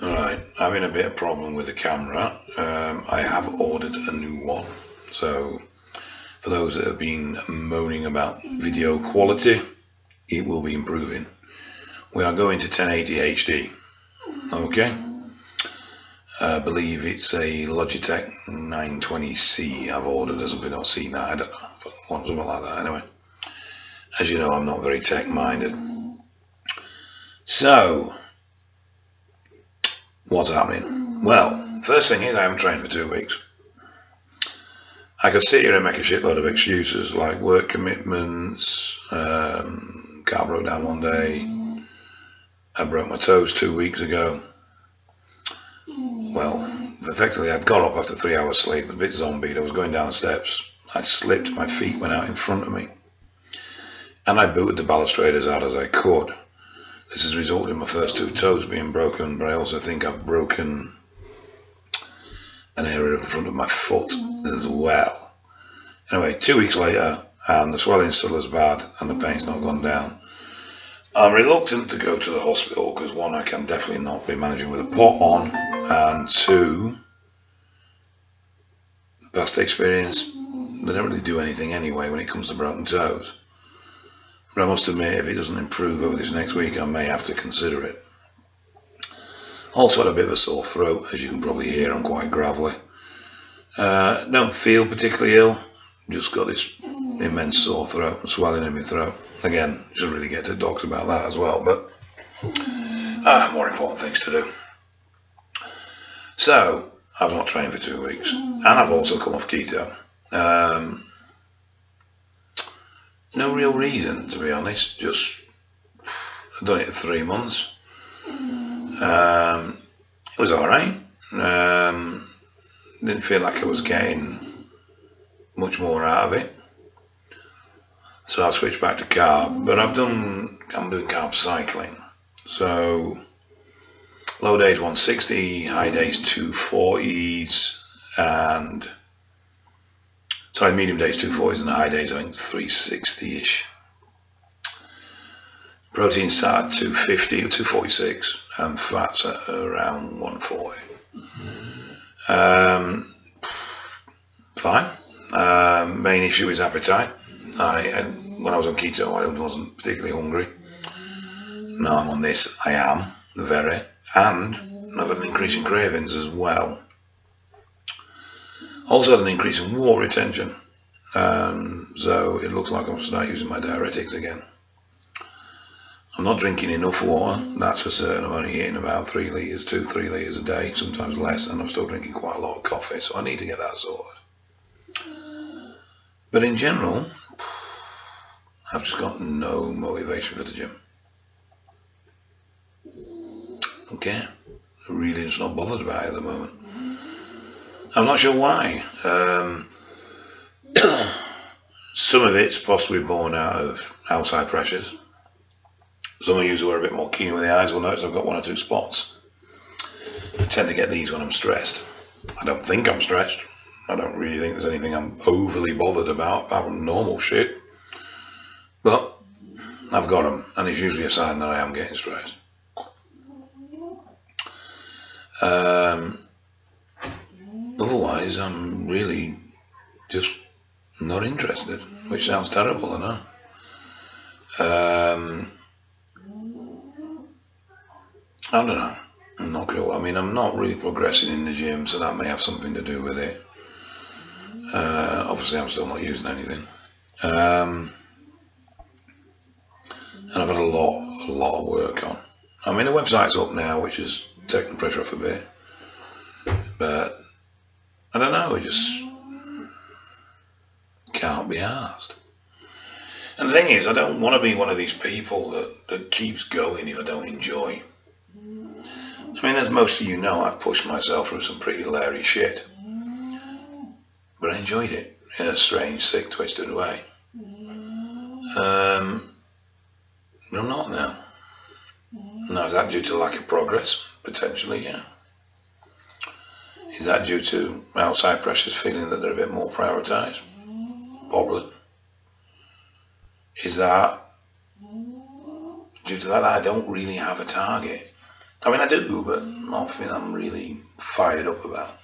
Alright, having a bit of problem with the camera. I have ordered a new one. So, for those that have been moaning about video quality, it will be improving. We are going to 1080 HD. Okay. I believe it's a Logitech 920C I've ordered or something, or C9, I don't know, but something like that anyway. As you know, I'm not very tech minded. So, what's happening? Well, first thing is I haven't trained for 2 weeks. I could sit here and make a shitload of excuses like work commitments, car broke down one day, I broke my toes 2 weeks ago. Well, effectively I'd got up after 3 hours sleep, a bit zombied, I was going down the steps, I slipped, my feet went out in front of me, and I booted the balustrade as hard as I could. This has resulted in my first 2 toes being broken, but I also think I've broken an area of the front of my foot as well. Anyway, 2 weeks later, and the swelling's still as bad, and the pain's not gone down. I'm reluctant to go to the hospital because, one, I can definitely not be managing with a pot on, and two, past experience, they don't really do anything anyway when it comes to broken toes. But I must admit, if it doesn't improve over this next week, I may have to consider it. Also had a bit of a sore throat, as you can probably hear, I'm quite gravelly. Don't feel particularly ill, just got this immense sore throat and swelling in my throat. Again, should really get to docs about that as well, but more important things to do. So, I've not trained for 2 weeks, and I've also come off keto. No real reason, to be honest, just I've done it for 3 months. It was alright. Didn't feel like I was getting much more out of it. So I switched back to carb, but I'm doing carb cycling. So low days 160, high days 240s, and sorry, medium days 240s and high days I think 360-ish. Protein sat at 250 or 246 and fats at around 140. Fine. Main issue is appetite. When I was on keto, I wasn't particularly hungry. Now I'm on this, I am very, and I've had an increase in cravings as well. Also had an increase in water retention, so it looks like I'm starting using my diuretics again. I'm not drinking enough water, that's for certain. I'm only eating about 3 litres, 2-3 litres a day, sometimes less, and I'm still drinking quite a lot of coffee, so I need to get that sorted. But in general, I've just got no motivation for the gym. Okay, I'm really just not bothered about it at the moment. I'm not sure why. Some of it's possibly born out of outside pressures. Some of you who are a bit more keen with the eyes will notice I've got 1 or 2 spots. I tend to get these when I'm stressed. I don't think I'm stressed. I don't really think there's anything I'm overly bothered about apart from normal shit. But I've got them, and it's usually a sign that I am getting stressed. Otherwise, I'm really just not interested, which sounds terrible, I know. I don't know. I'm not sure. I mean, I'm not really progressing in the gym, so that may have something to do with it. Obviously, I'm still not using anything. And I've had a lot of work on. I mean, the website's up now, which has taken the pressure off a bit. But I don't know, it just can't be arsed. And the thing is, I don't want to be one of these people that keeps going if I don't enjoy. I mean, as most of you know, I've pushed myself through some pretty leery shit. But I enjoyed it in a strange, sick, twisted way. I'm not now. Now, is that due to lack of progress? Potentially, yeah. Is that due to outside pressures feeling that they're a bit more prioritised? Probably. Is that due to that I don't really have a target? I mean, I do, but nothing I'm really fired up about.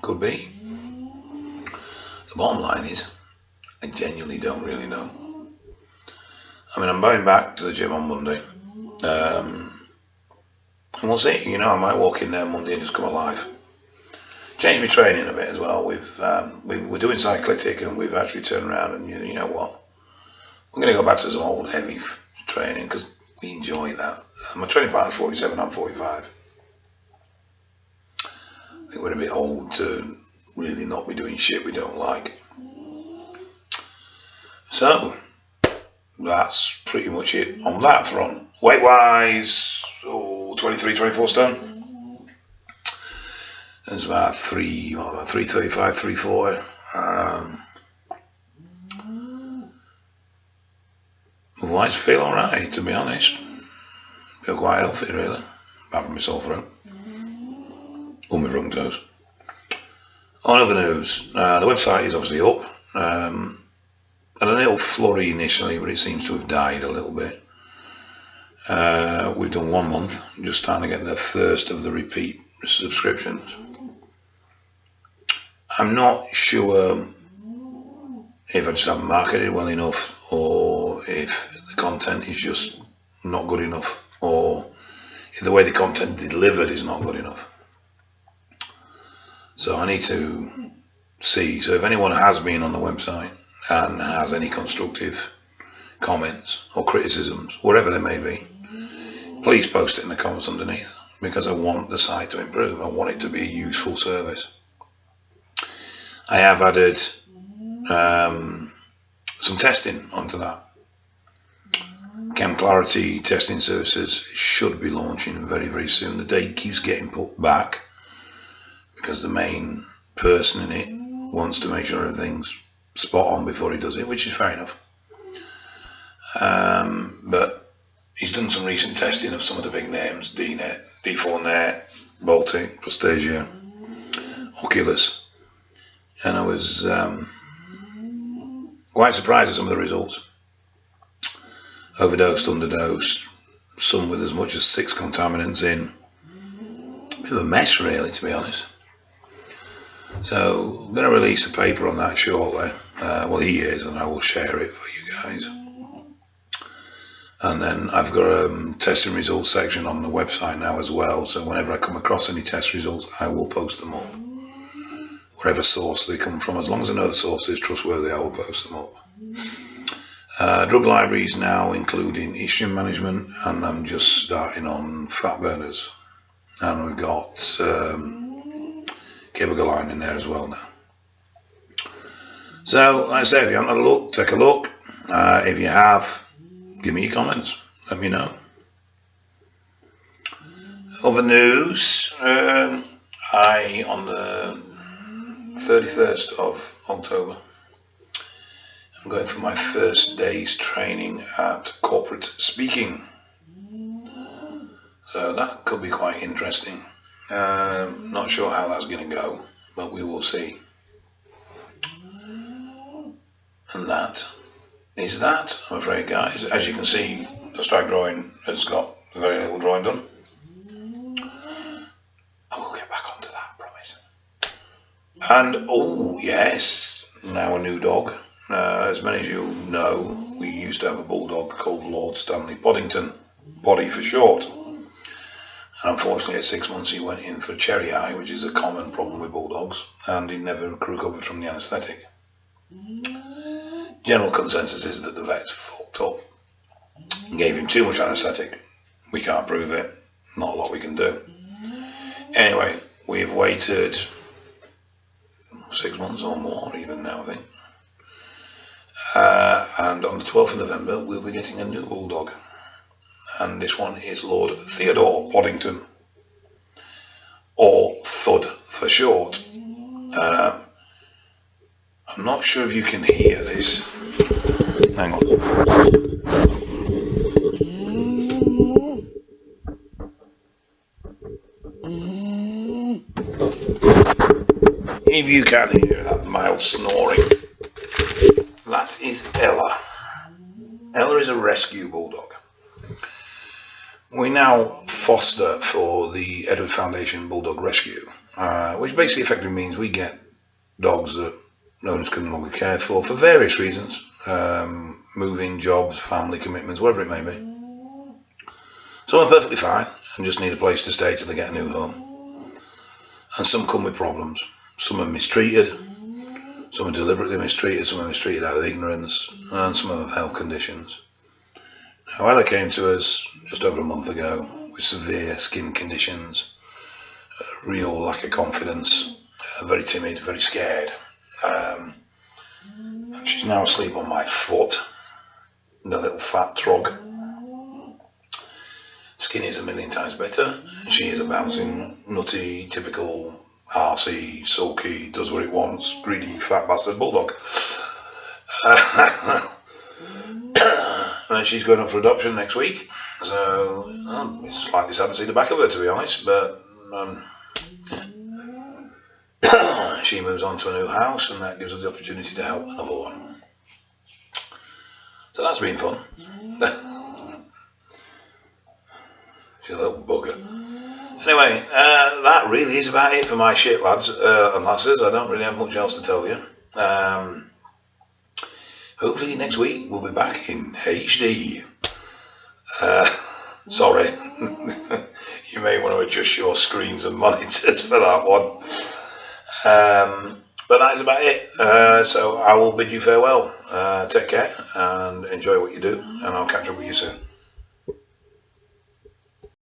Could be. The bottom line is, I genuinely don't really know. I mean, I'm going back to the gym on Monday. And we'll see. You know, I might walk in there Monday and just come alive. Change my training a bit as well. We're doing cyclitic, and we've actually turned around and you know what? I'm going to go back to some old heavy training because we enjoy that. My training partner's 47, I'm 45. I think we're a bit old to really not be doing shit we don't like. So that's pretty much it on that front. Weight wise, 23, 24 stone. It's about 335, 340. Otherwise, feel alright, to be honest. Feel quite healthy, really. Apart from my sore throat. Or my wrong toes. On other news, the website is obviously up. Had a little flurry initially, but it seems to have died a little bit. We've done 1 month, just starting to get the first of the repeat subscriptions. I'm not sure if I just haven't marketed well enough, or if the content is just not good enough, or if the way the content delivered is not good enough. So I need to see. So if anyone has been on the website and has any constructive comments or criticisms, whatever they may be, please post it in the comments underneath, because I want the site to improve. I want it to be a useful service. I have added some testing onto that. Chem Clarity testing services should be launching very, very soon. The date keeps getting put back because the main person in it wants to make sure everything's spot on before he does it, which is fair enough. But he's done some recent testing of some of the big names: DNet, D4Net, Baltic, Prostasia, Oculus, and I was quite surprised at some of the results. Overdosed, underdosed, some with as much as 6 contaminants in. A bit of a mess, really, to be honest. So I'm going to release a paper on that shortly. Well, he is, and I will share it for you guys. And then I've got a testing results section on the website now as well. So whenever I come across any test results, I will post them up. Whatever source they come from, as long as I know the source is trustworthy, I will post them up. Drug libraries now including estrogen management, and I'm just starting on fat burners. And we've got cabergoline in there as well now. So, like I say, if you haven't had a look, take a look. If you have, give me your comments. Let me know. Other news, on the 31st of October, I'm going for my first day's training at corporate speaking. So that could be quite interesting. Not sure how that's going to go, but we will see. And that is that, I'm afraid, guys. As you can see, the stag drawing has got very little drawing done. I will get back onto that, promise. And, oh yes, now a new dog. As many of you know, we used to have a bulldog called Lord Stanley Poddington, Poddy for short. And unfortunately at 6 months he went in for cherry eye, which is a common problem with bulldogs, and he never recovered from the anaesthetic. General consensus is that the vets fucked up, gave him too much anaesthetic. We can't prove it, not a lot we can do. Anyway, we've waited 6 months or more even now, I think. And on the 12th of November we'll be getting a new bulldog, and this one is Lord Theodore Poddington, or Thud for short. I'm not sure if you can hear this. Hang on. If you can hear that mild snoring, that is Ella. Ella is a rescue bulldog. we now foster for the Edward Foundation Bulldog Rescue, which basically effectively means we get dogs that owners can no longer care for various reasons, moving, jobs, family commitments, whatever it may be. Some are perfectly fine and just need a place to stay till they get a new home. And some come with problems. Some are mistreated, some are deliberately mistreated, some are mistreated out of ignorance, and some have health conditions. Now, Ella came to us just over a month ago with severe skin conditions, a real lack of confidence, very timid, very scared. She's now asleep on my foot, the little fat trog. Skinny is a million times better. She is a bouncing, nutty, typical, arsey, sulky, does what it wants, greedy, fat bastard bulldog. And she's going up for adoption next week, so it's slightly sad to see the back of her, to be honest, but she moves on to a new house, and that gives us the opportunity to help another one. So that's been fun. She's a little bugger. Anyway, that really is about it for my shit, lads and lasses. I don't really have much else to tell you. Hopefully next week we'll be back in HD. Sorry. You may want to adjust your screens and monitors for that one. But that is about it. So I will bid you farewell. Take care and enjoy what you do, and I'll catch up with you soon.